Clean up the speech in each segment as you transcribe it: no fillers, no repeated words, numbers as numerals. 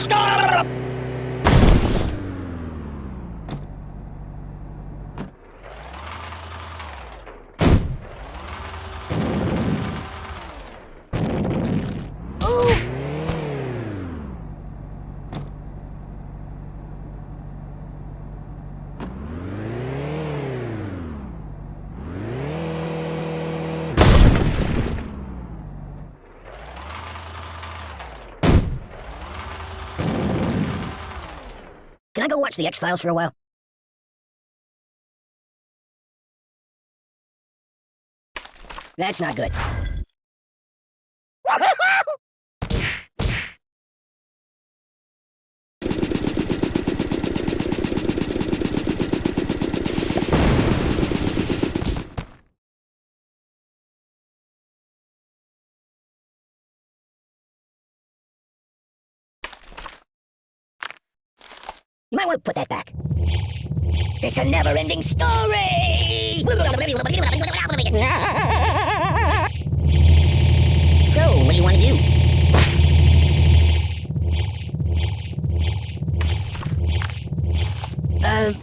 Stop! Can I go watch the X-Files for a while? That's not good. You might want to put that back. It's a never-ending story! So, what do you want to do?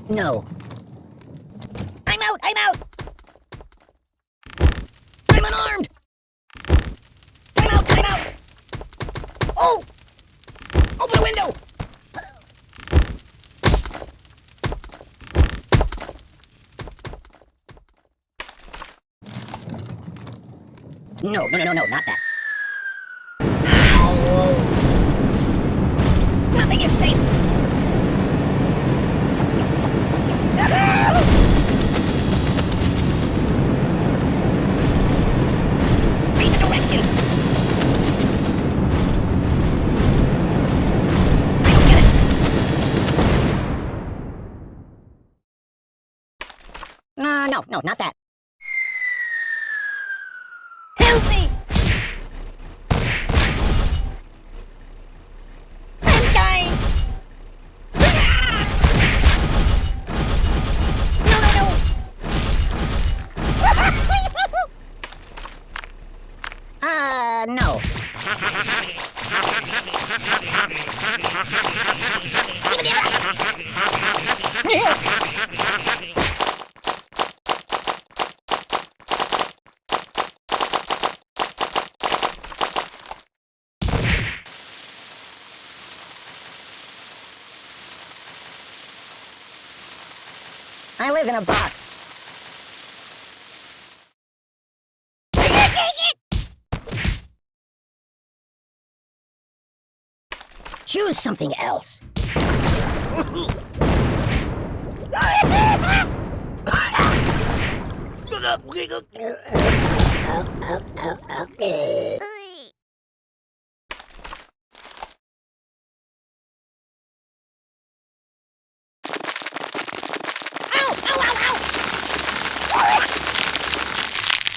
No. I'm out! I'm out! I'm unarmed! I'm out! I'm out! Oh! Open the window! No, not that. Ow! Nothing is safe! Read the directions! I don't get it! No, not that. Help me! I'm dying! No! No. I live in a box. Take it! Choose something else.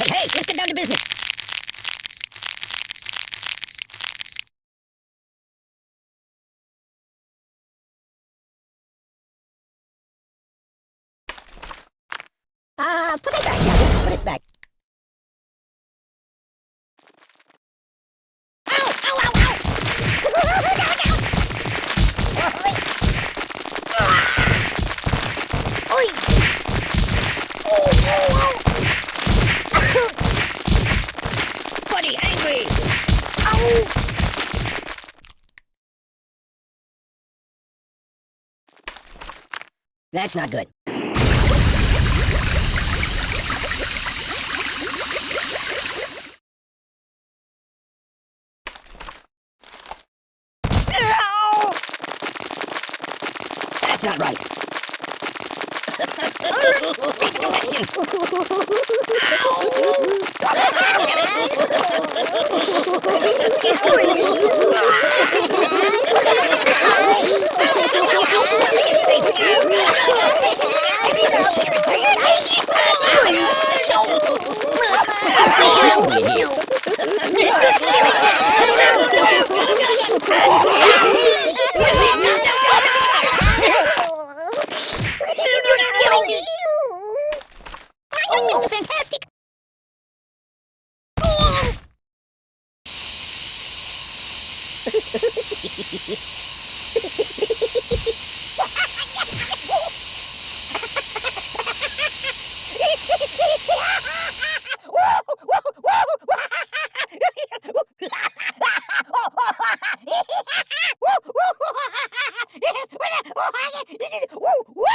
Hey, let's get down to business. Put it back. Yeah, just put it back. Ow! Oi! Oh! Buddy, angry! Ow! That's not good. That's not right. Fantastic! Woo! Woo!